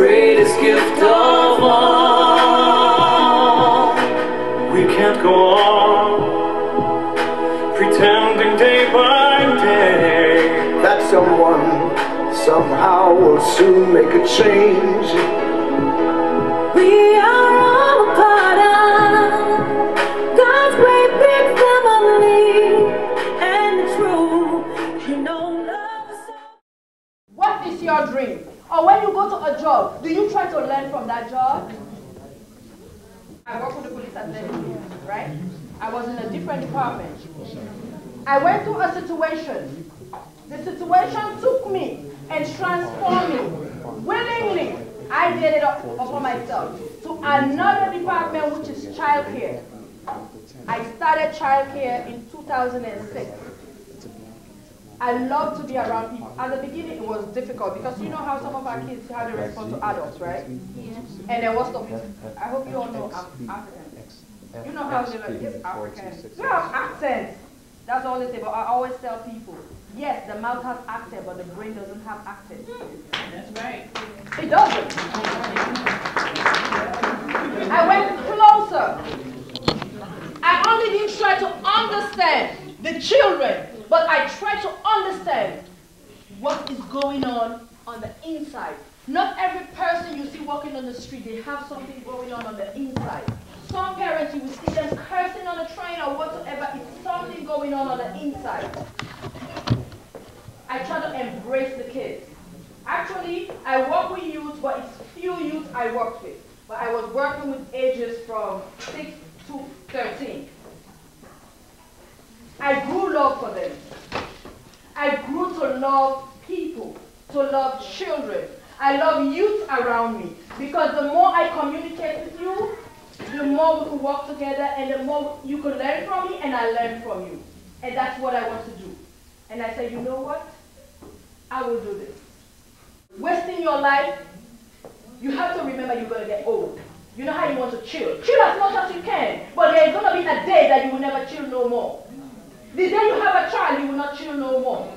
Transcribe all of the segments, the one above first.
greatest gift of all. We can't go on pretending day by day that someone somehow will soon make a change. We are all a part of God's great big family, and it's true, you know, love is so. What is your dream? Or when you go to a job, do you try to learn from that job? I work with the police at 11 years, right? I was in a different department. I went through a situation. The situation took me and transformed me. Willingly, I did it upon myself to another department, which is childcare. I started childcare in 2006. I love to be around people. At the beginning, it was difficult because you know how some of our kids, how they respond to adults, right? Yeah. And then what's the, I hope you all know I'm African. You know how they're like, it's African. You have accents. That's all they say, but I always tell people, yes, the mouth has accent, but the brain doesn't have accent. That's right. It doesn't. I went closer. I only didn't try to understand the children, but I try to understand what is going on the inside. Not every person you see walking on the street, they have something going on the inside. Some parents, you will see them cursing on the train or whatsoever. It's something going on the inside. I try to embrace the kids. Actually, I work with youth, but it's few youth I work with. But I was working with ages from 6 to 13. I grew love for them. I grew to love people, to love children. I love youth around me because the more I communicate with you, the more we can work together and the more you can learn from me and I learn from you. And that's what I want to do. And I say, you know what? I will do this. Wasting your life, you have to remember you're going to get old. You know how you want to chill. Chill as much as you can, but there's going to be a day that you will never chill no more. The day you have a child, you will not chill no more.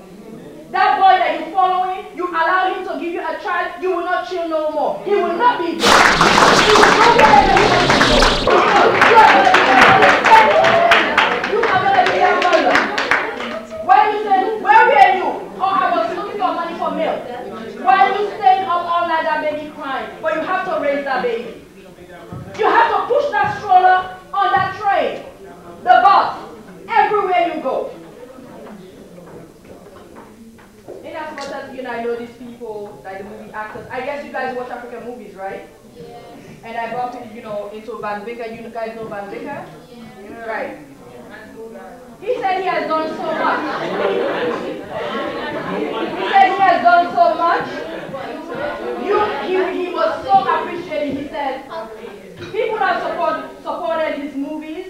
That boy that you're following, you allow him to give you a child, you will not chill no more. He will not be there. He will go wherever he wants to go. You are going to be there. You are going to be their mother. When you say, where were you? Oh, I was looking for money for milk. Why are you staying up all night, that baby crying? But you have to raise that baby. You have to push that stroller on that train, the bus, everywhere you go. In as much as you know, I know these people, like the movie actors. I guess you guys watch African movies, right? Yeah. And I brought it, you know, into Van Vicker. You guys know Van Vicker? Yeah. Right. He said he has done so much. He said he has done so much. He was so appreciated. He said, people have supported his movies.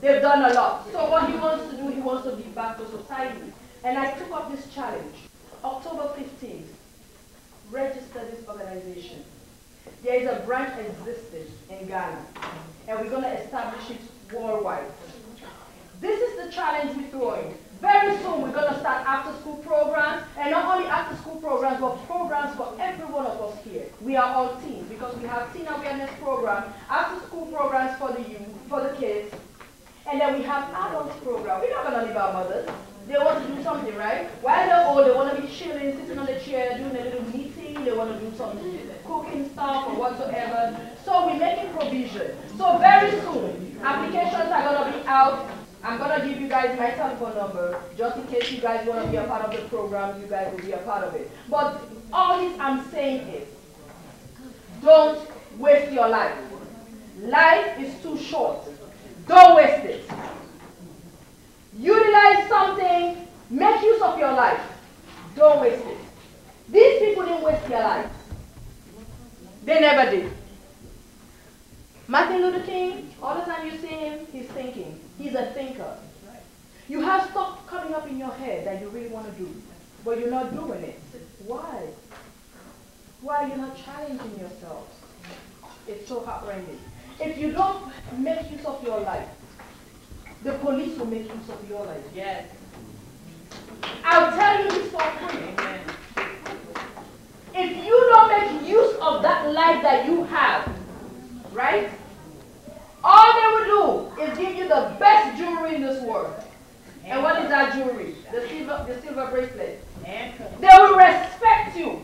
They've done a lot. So what he wants to do, he wants to give back to society. And I took up this challenge. October 15th, register this organization. There is a branch existing in Ghana, and we're going to establish it worldwide. This is the challenge we're throwing. Very soon, we're going to start after-school programs, and not only after-school programs, but programs for every one of us here. We are all teens, because we have teen awareness program, after-school programs for the youth, for the kids, and then we have adults program. We're not going to leave our mothers. They want to do something, right? While they're old, they want to be chilling, sitting on the chair, doing a little meeting. They want to do some cooking stuff or whatsoever. So we're making provision. So very soon, applications are going to be out. I'm going to give you guys my telephone number, just in case you guys want to be a part of the program, you guys will be a part of it. But all this I'm saying is, don't waste your life. Life is too short. Don't waste it. Utilize something, make use of your life. Don't waste it. These people didn't waste their lives. They never did. Martin Luther King, all the time you see him, he's thinking. He's a thinker. You have stuff coming up in your head that you really want to do, but you're not doing it. Why? Why are you not challenging yourself? It's so heart-rending. If you don't make use of your life, the police will make use of your life. Yes. I'll tell you this for free. If you don't make use of that life life that you have, right? All they will do is give you the best jewelry in this world. And what is that jewelry? The silver bracelet. They will respect you.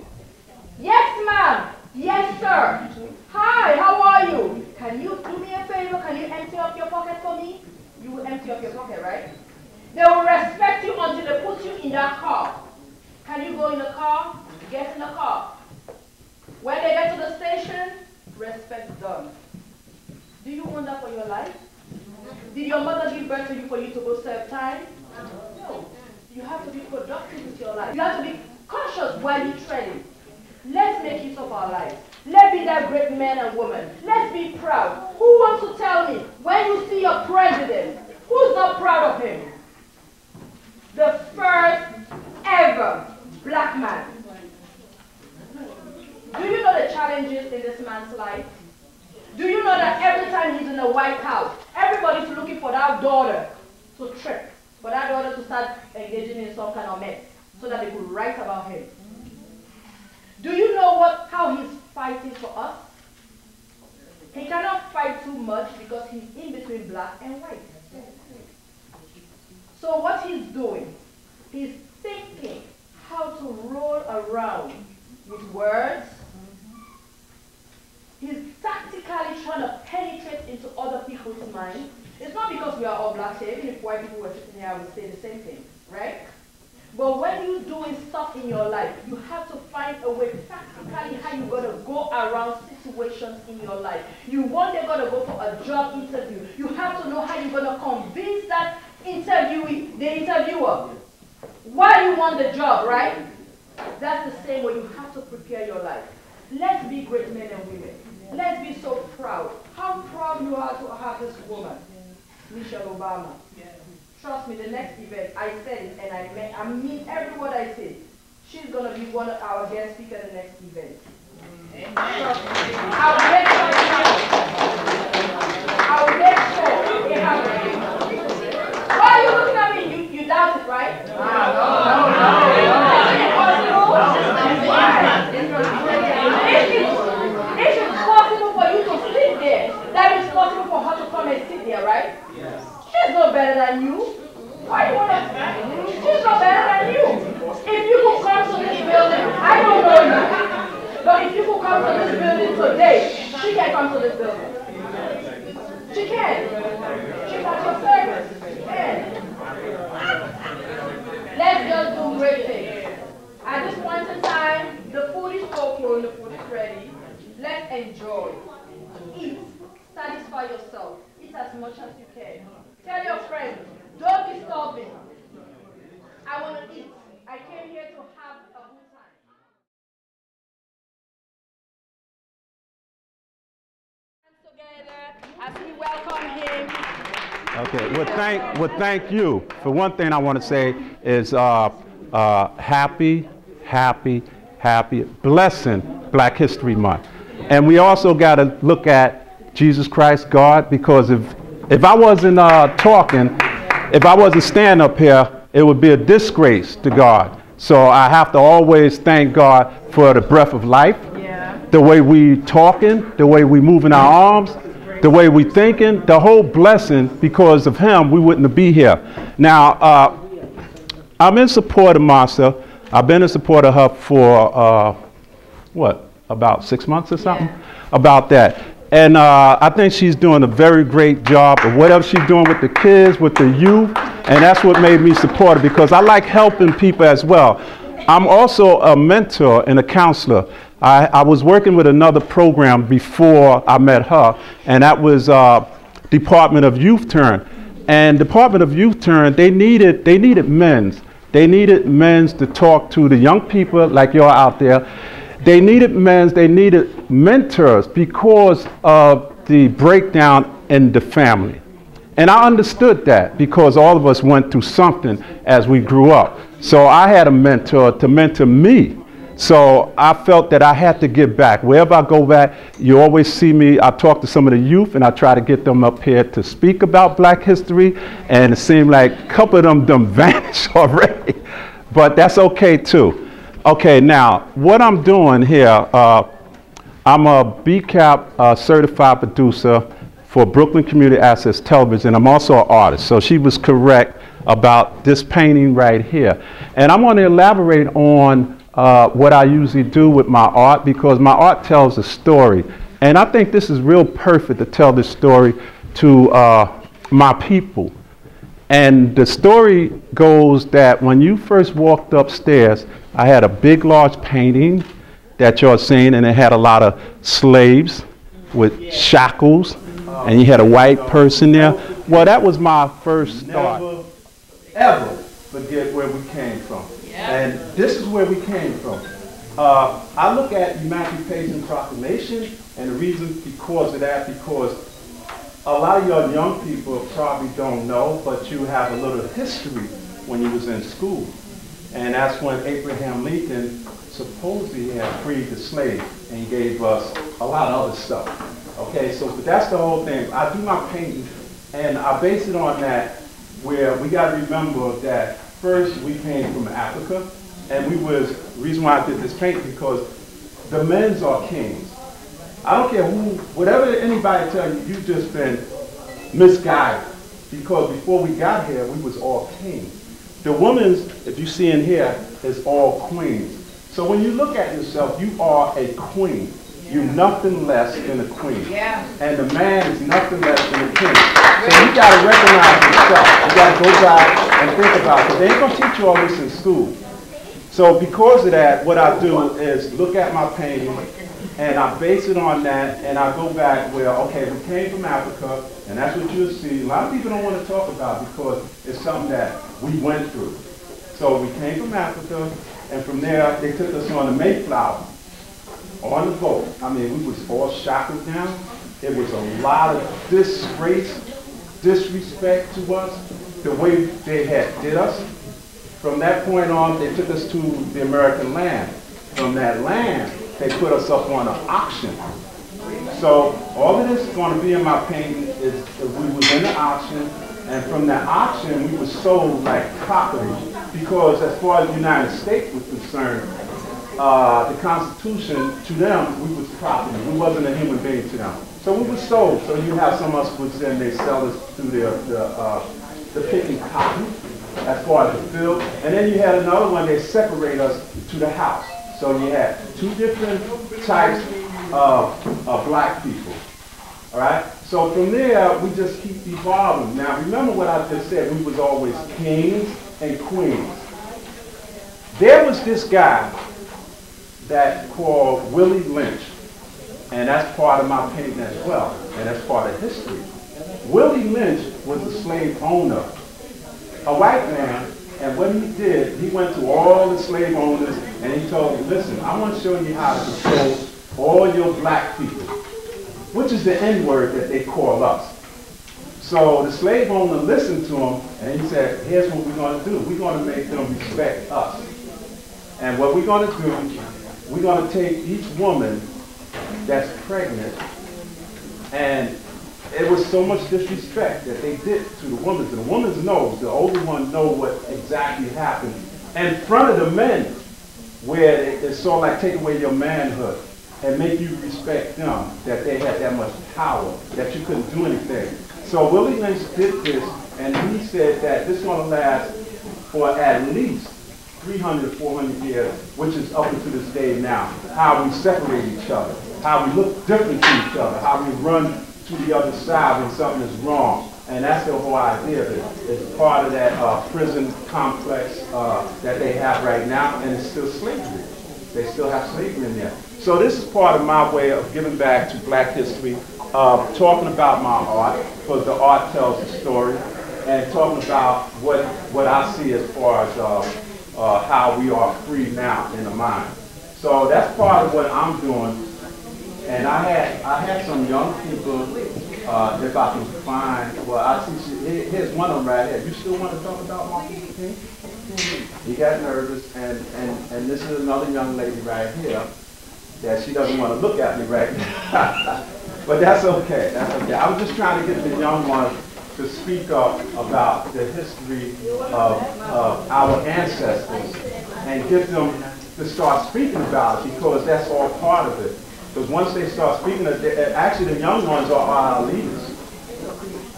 Yes, ma'am. Yes, sir. Hi, how are you? Can you do me a favor? Can you empty up your pocket for me? You will empty up your pocket, right? They will respect you until they put you in that car. Can you go in the car? Get in the car. When they get to the station, respect done. Do you want that for your life? Did your mother give birth to you for you to go serve time? No. You have to be productive with your life. You have to be cautious while you're treading. Let's make use of our lives. Let's be that great man and woman. Let's be proud. Who wants to tell me, when you see your president, who's not proud of him? The first ever black man. Do you know the challenges in this man's life? Do you know that every time he's in the White House, everybody's looking for that daughter to trip, for that daughter to start engaging in some kind of mess, so that they could write about him? Do you know how he's fighting for us? He cannot fight too much because he's in between black and white. So what he's doing, he's thinking how to roll around with words. He's tactically trying to penetrate into other people's minds. It's not because we are all black here. Even if white people were sitting here, I would say the same thing, right? But when you're doing stuff in your life, you have to find a way practically how you're going to go around situations in your life. You want they're going to go for a job interview. You have to know how you're going to convince that interviewee, the interviewer, why you want the job, right? That's the same way you have to prepare your life. Let's be great men and women. Let's be so proud. How proud you are to have this woman, Michelle Obama. Trust me, the next event, I said it and I mean every word I say. She's going to be one of our guest speakers at the next event. Trust me. I'll make sure it happens. Why are you looking at me? You doubt it, right? If it's possible for you to sit there, that is possible for her to come and sit there, right? She's no better than you. Why you wanna? She's no better than you. If you could come to this building, I don't know you, but if you could come to this building today, she can come to this building. She can. She's at your service. She can. Let's just do great things. At this point in time, the food is cold, the food is ready. Let's enjoy. Eat. Satisfy yourself. Eat as much as you can. Tell your friends, don't disturb me. I want to eat. I came here to have a good time. Hands together as we welcome him. Okay, well, thank you. For one thing I want to say is happy, blessing Black History Month. And we also got to look at Jesus Christ, God, because if I wasn't talking, if I wasn't standing up here, it would be a disgrace to God. So I have to always thank God for the breath of life, the way we talking, the way we moving our arms, the way we thinking, the whole blessing. Because of him, we wouldn't be here. Now, I'm in support of Marcia. I've been in support of her for, about 6 months or something? About that. And I think she's doing a very great job of whatever she's doing with the kids, with the youth, and that's what made me support her, because I like helping people as well. I'm also a mentor and a counselor. I was working with another program before I met her, and that was Department of Youth Turn. And Department of Youth Turn, they needed men's. They needed men's to talk to the young people like you're out there. They needed they needed mentors because of the breakdown in the family. And I understood that because all of us went through something as we grew up. So I had a mentor to mentor me. So I felt that I had to give back. Wherever I go back, you always see me. I talk to some of the youth and I try to get them up here to speak about Black history. And it seemed like a couple of them vanished already. But that's okay too. Okay, now what I'm doing here, I'm a BCAP certified producer for Brooklyn Community Access Television. I'm also an artist, so she was correct about this painting right here. And I want to elaborate on what I usually do with my art, because my art tells a story. And I think this is real perfect to tell this story to my people. And the story goes that when you first walked upstairs, I had a big, large painting that you're seeing, and it had a lot of slaves with shackles, and you had a white person there. Well, that was my first start. Never, ever forget where we came from. And this is where we came from. I look at Emancipation Proclamation, and the reason because of that, because a lot of your young people probably don't know, but you have a little history when you was in school. And that's when Abraham Lincoln supposedly had freed the slave and gave us a lot of other stuff. Okay, so but that's the whole thing. I do my painting, and I base it on that, where we got to remember that first we came from Africa, and we was, the reason why I did this painting, because the men's are kings. I don't care who, whatever anybody tell you, you've just been misguided. Because before we got here, we was all kings. The women's, if you see in here, is all queens. So when you look at yourself, you are a queen. You're nothing less than a queen. Yeah. And the man is nothing less than a king. So you got to recognize yourself. You got to go back and think about it. Because they ain't going to teach you all this in school. So because of that, what I do is look at my painting, and I base it on that, and I go back where, okay, we came from Africa, and that's what you'll see. A lot of people don't want to talk about because it's something that we went through. So we came from Africa, and from there, they took us on the Mayflower, on the boat. I mean, we was all shackled down. It was a lot of disgrace, disrespect to us, the way they had did us. From that point on, they took us to the American land. From that land, they put us up on an auction. So all of this is going to be in my painting is we was in the auction, and from that auction we was sold like property, because as far as the United States was concerned, the Constitution, to them, we was property. We wasn't a human being to them. So we was sold. So you have some of us was in, they sell us through the picking cotton, as far as the field. And then you had another one, they separate us to the house. So you had two different types of black people. All right? So from there, we just keep evolving. Now, remember what I just said. We was always kings and queens. There was this guy that called Willie Lynch, and that's part of my painting as well, and that's part of history. Willie Lynch was a slave owner, a white man, and what he did, he went to all the slave owners and he told them, listen, I want to show you how to control all your black people, which is the N-word that they call us. So the slave owner listened to him, and he said, here's what we're going to do. We're going to make them respect us. And what we're going to do, we're going to take each woman that's pregnant, and it was so much disrespect that they did to the woman. The woman knows, the older one knows what exactly happened. In front of the men, where it's sort of like take away your manhood and make you respect them, that they had that much power, that you couldn't do anything. So Willie Lynch did this, and he said that this is going to last for at least 300 to 400 years, which is up until this day now. How we separate each other, how we look different to each other, how we run to the other side when something is wrong. And that's the whole idea of it. It's part of that prison complex that they have right now, and it's still slavery. They still have slavery in there. So this is part of my way of giving back to black history, talking about my art, because the art tells the story, and talking about what I see as far as how we are free now in the mind. So that's part of what I'm doing. And I had some young people, if I can find, well, I see, here's one of them right here. You still want to talk about Martin Luther King? He got nervous, and this is another young lady right here that she doesn't want to look at me right now. But that's okay, that's okay. I was just trying to get the young ones to speak up about the history of our ancestors and get them to start speaking about it, because that's all part of it. Because once they start speaking, actually the young ones are our leaders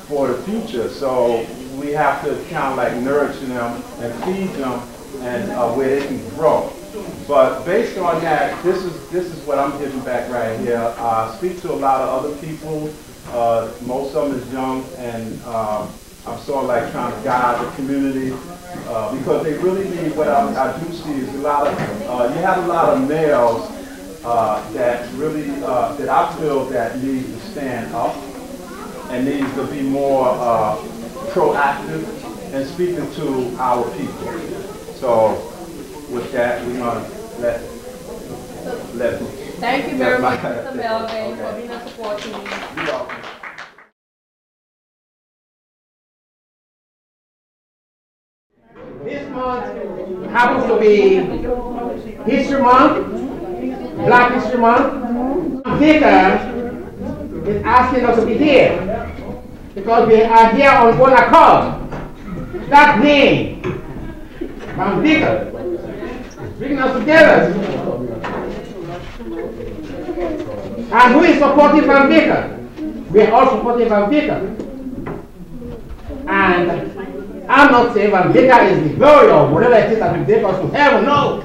for the future. So we have to kind of like nourish them and feed them and where they can grow. But based on that, this is what I'm giving back right here. I speak to a lot of other people. Most of them is young, and I'm sort of like trying to guide the community because they really need what I do see is a lot of, you have a lot of males that really, that I feel that need to stand up and needs to be more proactive and speaking to our people. So with that, we're going to let Thank you very much, Mr. Melvin, for being a support to me. You're welcome. This month happens to be History Month, Black History Month. Vicar is asking us to be here because we are here on one accord. That name, Van Vicker, bringing us together. And who is supporting Van Vicker? We are all supporting Van Vicker. And I'm not saying Van Vicker is the glory or whatever it is that will take us to heaven, no.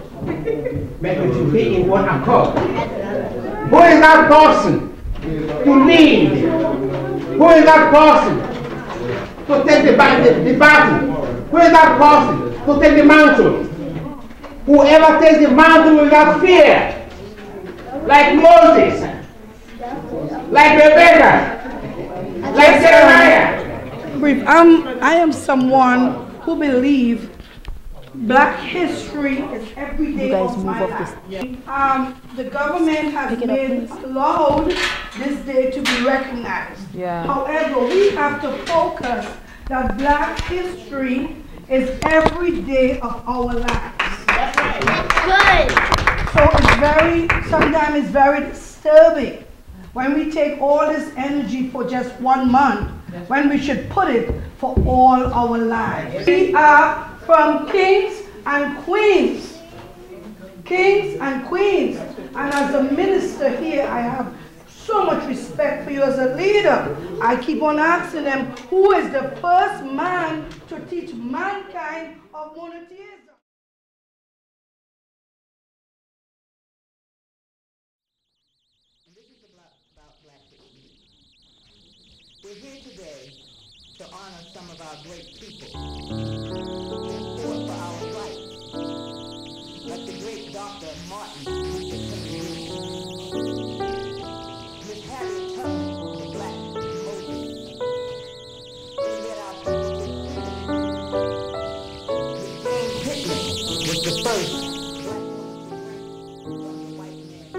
But we should be in one accord. Who is that person to lead? Who is that person to take the battle? Who is that person to take the mantle? Whoever takes the mantle without fear, like Moses, like Rebecca, like Jeremiah. I am someone who believes Black history is every day of my life. The government has allowed this day to be recognized. However, we have to focus that Black history is every day of our lives. Good. So sometimes it's very disturbing when we take all this energy for just 1 month, when we should put it for all our lives. We are from kings and queens. Kings and queens. And as a minister here, I have so much respect for you as a leader. I keep on asking them, who is the first man to teach mankind of monotheism? We're here today to honor some of our great people who fought for our rights, like the great Dr. Martin Luther King Jr., Miss Harriet Tubman, the Black Moses, who led our people to freedom. Miss James Whitman was the first Black woman to break from the white man.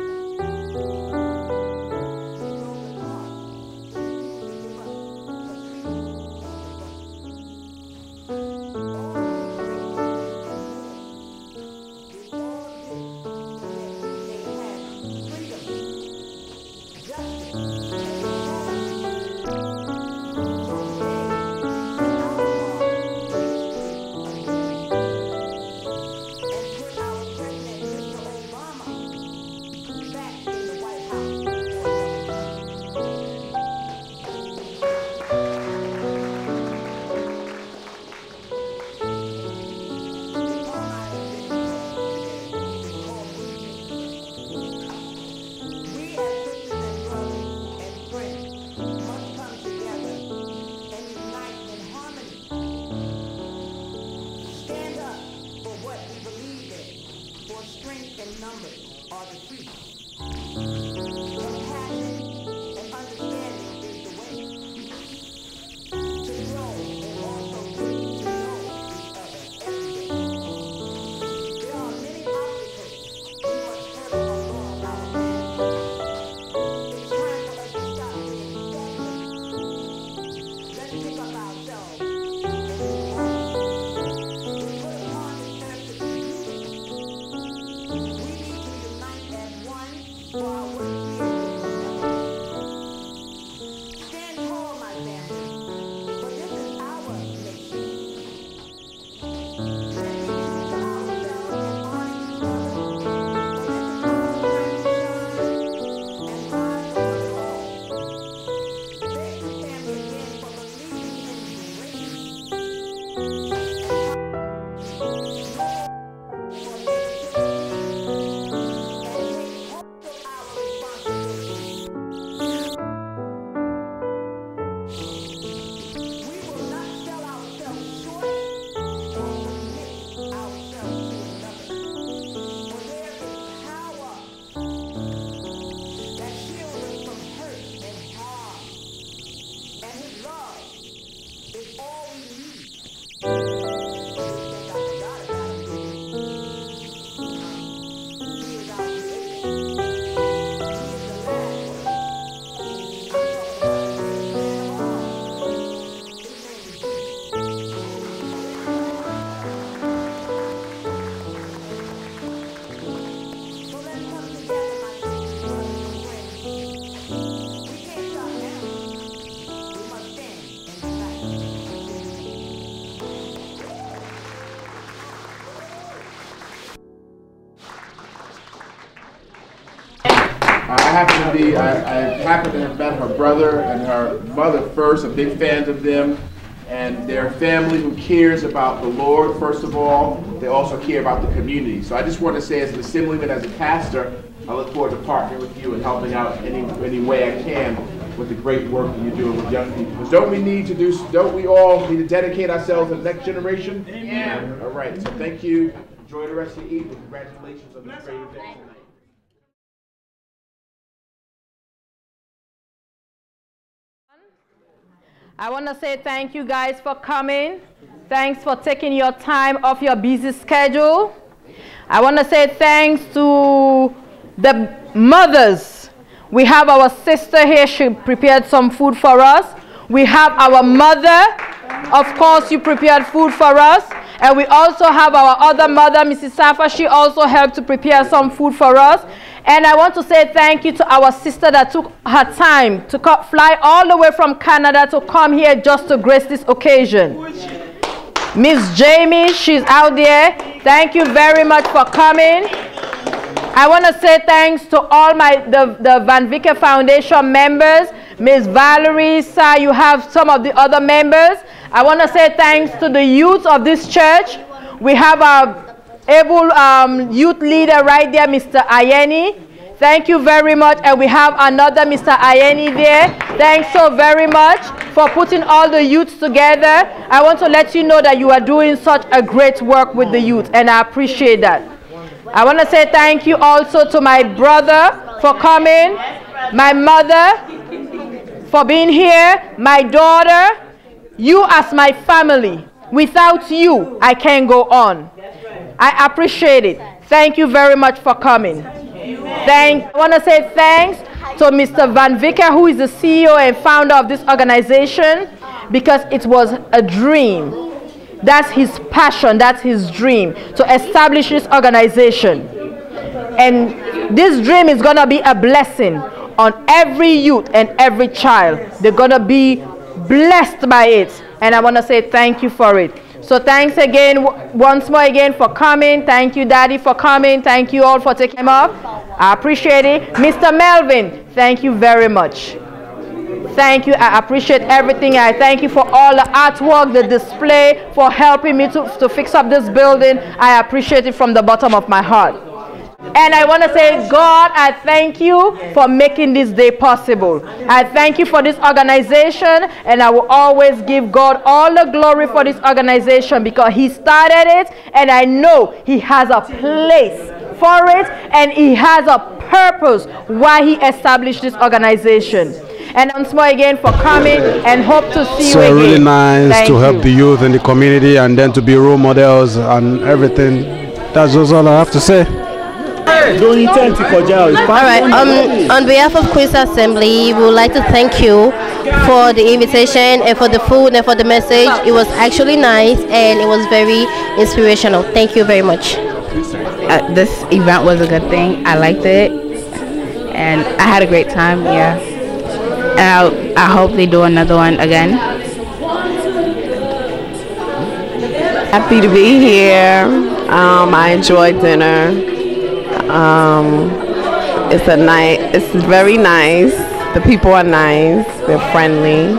We need to unite as one. Wendy. I happened to have met her brother and her mother first. I'm big fans of them. And they're a family who cares about the Lord, first of all. They also care about the community. So I just want to say, as an assemblyman, as a pastor, I look forward to partnering with you and helping out any way I can with the great work that you're doing with young people. Because don't we all need to dedicate ourselves to the next generation? Yeah. All right, so thank you. Enjoy the rest of the evening. Congratulations on this great event tonight. I want to say thank you guys for coming. Thanks for taking your time off your busy schedule. I want to say thanks to the mothers. We have our sister here. She prepared some food for us. We have our mother. Of course, you prepared food for us. And we also have our other mother, Mrs. Safa. She also helped to prepare some food for us. And I want to say thank you to our sister that took her time to fly all the way from Canada to come here just to grace this occasion. Miss Jamie, she's out there. Thank you very much for coming. I want to say thanks to all the Van Vicker Foundation members. Miss Valerie, sir, you have some of the other members. I want to say thanks to the youth of this church. We have our able youth leader right there, Mr. Ayeni. Thank you very much. And we have another Mr. Ayeni there. Thanks so very much for putting all the youths together. I want to let you know that you are doing such a great work with the youth, and I appreciate that. I want to say thank you also to my brother for coming, my mother for being here, my daughter, you as my family. Without you, I can't go on. I appreciate it. Thank you very much for coming. I want to say thanks to Mr. Van Vicker, who is the CEO and founder of this organization, because it was a dream. That's his passion, that's his dream, to establish this organization. And this dream is going to be a blessing on every youth and every child. They're going to be blessed by it. And I want to say thank you for it. So thanks again, once more again for coming. Thank you, Daddy, for coming. Thank you all for taking him up. I appreciate it. Mr. Melvin, thank you very much. Thank you. I appreciate everything. I thank you for all the artwork, the display, for helping me to fix up this building. I appreciate it from the bottom of my heart. And I want to say, God, I thank you for making this day possible. I thank you for this organization, and I will always give God all the glory for this organization because He started it, and I know He has a place for it, and He has a purpose why He established this organization. And once more again for coming, and hope to see you again. So really nice to help the youth in the community, and then to be role models and everything. That's just all I have to say. Alright, on behalf of Queen's Assembly, we would like to thank you for the invitation and for the food and for the message. It was actually nice and it was very inspirational. Thank you very much. This event was a good thing. I liked it and I had a great time, yeah. And I hope they do another one again. Happy to be here. I enjoyed dinner. It's very nice. The people are nice. They're friendly.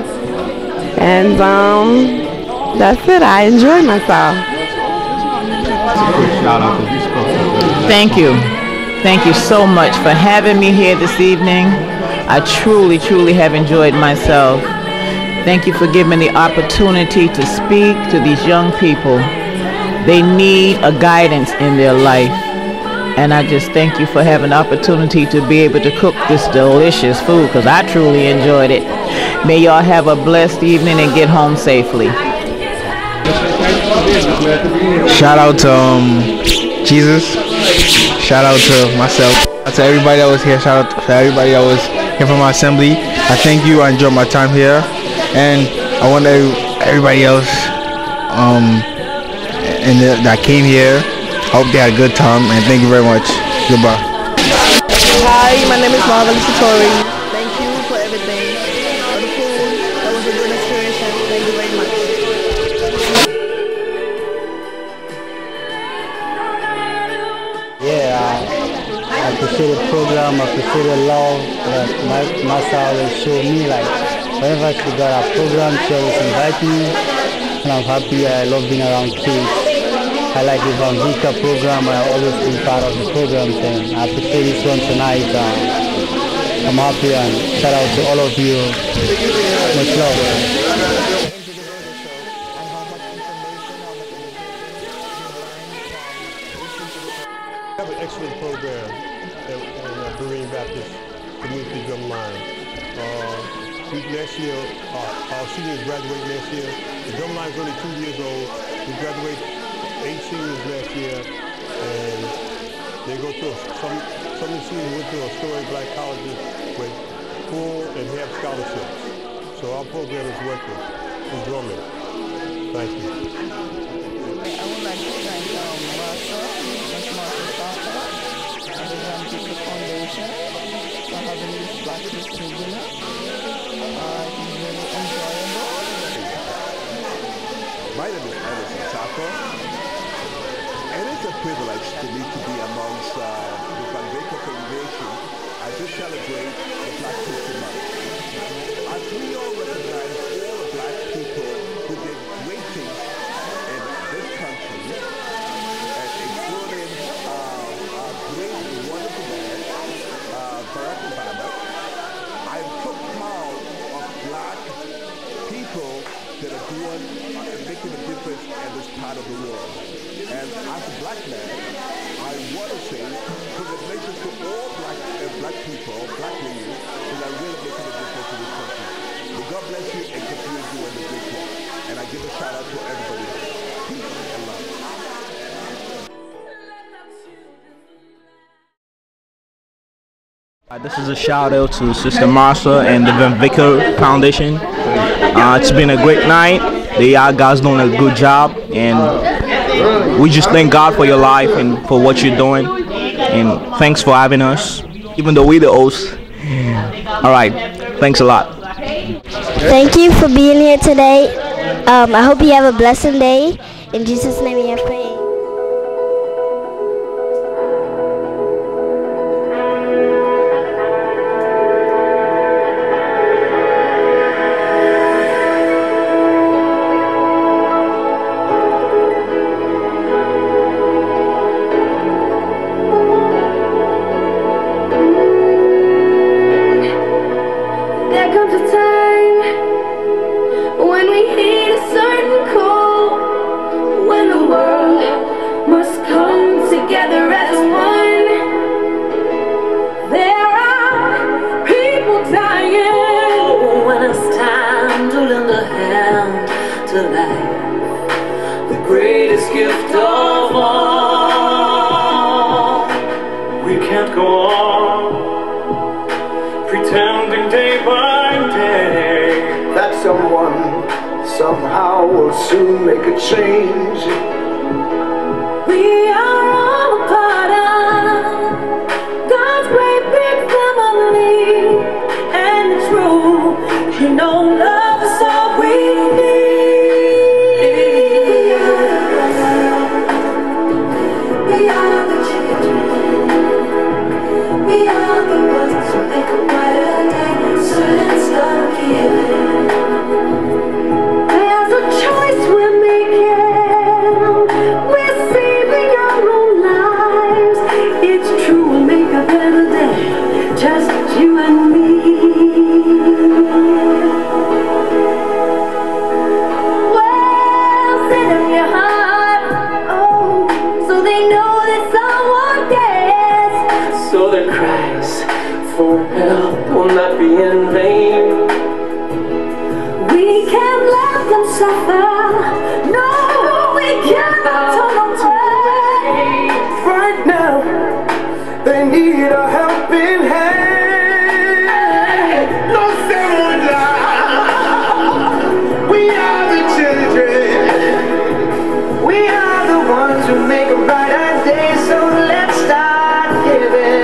And that's it. I enjoyed myself. Thank you. Thank you so much for having me here this evening. I truly, truly have enjoyed myself. Thank you for giving me the opportunity to speak to these young people. They need a guidance in their life. And I just thank you for having the opportunity to be able to cook this delicious food because I truly enjoyed it. May y'all have a blessed evening and get home safely. Shout out to Jesus. Shout out to myself. Shout out to everybody that was here. Shout out to everybody that was here from my assembly. I thank you. I enjoyed my time here. And I want everybody else that came here. Hope they had a good time, and thank you very much. Goodbye. Hi, my name is Marvelous Satori. Thank you for everything. For the food, that was a good inspiration. Thank you very much. Yeah, I appreciate the program. program. I appreciate the love that Master always showed me. Like whenever she got a program, she always invite me, and I'm happy. I love being around kids. I like the VVF program. I always been part of the programs, and I appreciate this one tonight. I'm happy, and shout out to all of you. Much love. We have an excellent program at Berean Baptist Community Drumline. Next year, our seniors graduate next year. The Drumline is only 2 years old. We graduate 8 seniors last year, and they go to some of the seniors went to historic black colleges with full and half scholarships. So our program is working in drumming. Thank you. I would like to thank Martha and the VVF Foundation for having this Black History dinner. It was really enjoyable. My name is Anderson Chako, and it's a privilege to me to be amongst the VVF congregation as we celebrate the Black History Month. As we all recognize all the black people who did great things in this country, and including our great and wonderful man, Barack Obama, I'm so proud of black people that are doing and making a difference in this part of the world. And as a black man, I want to say congratulations to all black people, black ladies, that are really making a difference in this country. May God bless you and continue doing the good work. And I give a shout out to everybody. Peace and love. This is a shout out to Sister Marsha and the VVF Foundation. It's been a great night. The guys doing a good job, and we just thank God for your life and for what you're doing. And thanks for having us, even though we're the hosts. All right, thanks a lot. Thank you for being here today. I hope you have a blessed day. In Jesus' name we have prayed. Somehow we'll soon make a change. We are all a part of God's great big family, and it's true, you know, love is all we need. We are the children. We are the ones who make a brighter day. So let's start giving. Will not be in vain. We can't let them suffer. No, we cannot turn away. Right now, they need a helping hand. No sin would lie. We are the children. We are the ones who make a brighter day. So let's start giving.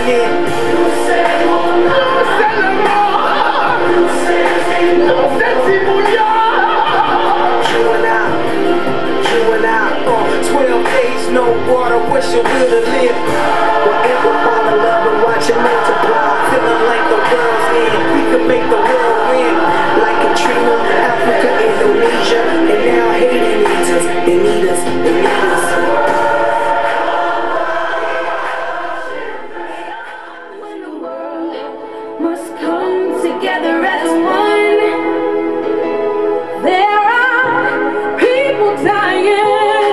again. Chewing out, 12 days, no water, wish I would've lived. Forever fall in love and watch it multiply. Feeling like the world's end, we could make the world win. Like Katrina, Africa, Indonesia, and now Haiti needs us. They need us, they need us. When the world must come together as one, there are people dying.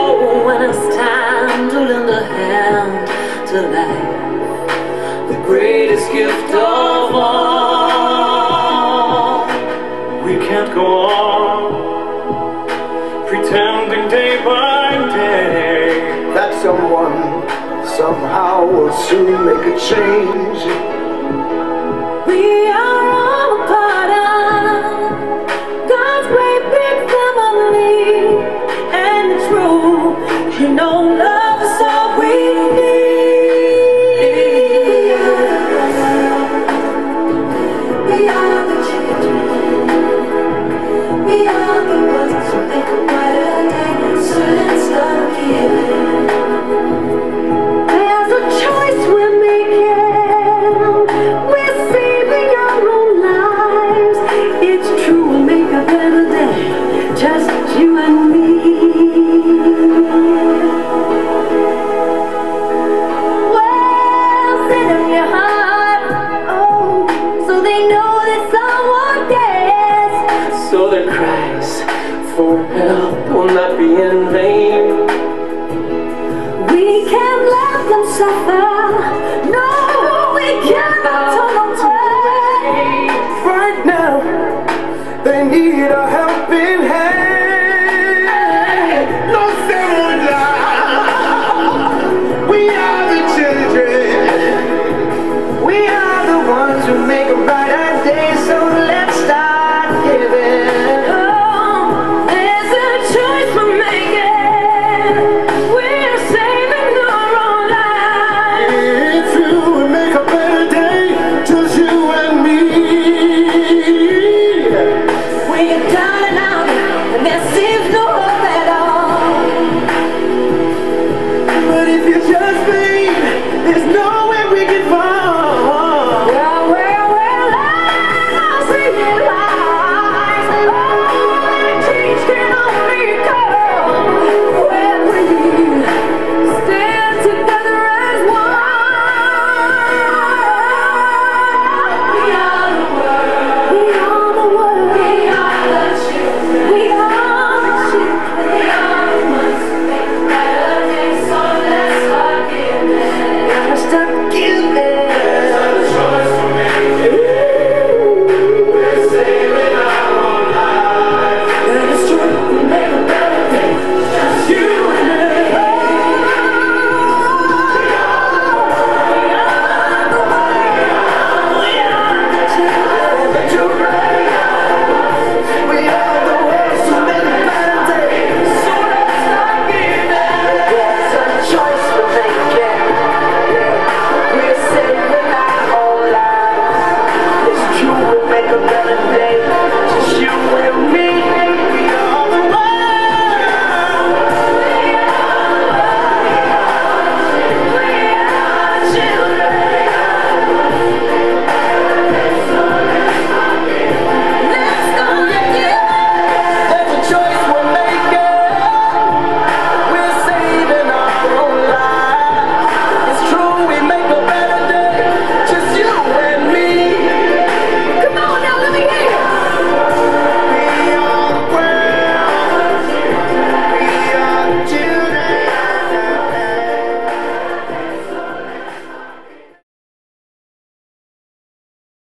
Oh, when it's time to lend a hand to life, the greatest gift of all. We can't go on pretending day by day that someone somehow will soon make a change. We are all a part of God's great big family, and it's true, you know, love is all we need. We are the children, we are the ones who make a brighter day, so let's start giving. There's a choice we're making, we're saving our own lives. It's true, we'll make a better day, just you and me. Well, sit in your heart, oh, so they know that someone cares. so their cries for help will not be in vain. We can't let them suffer.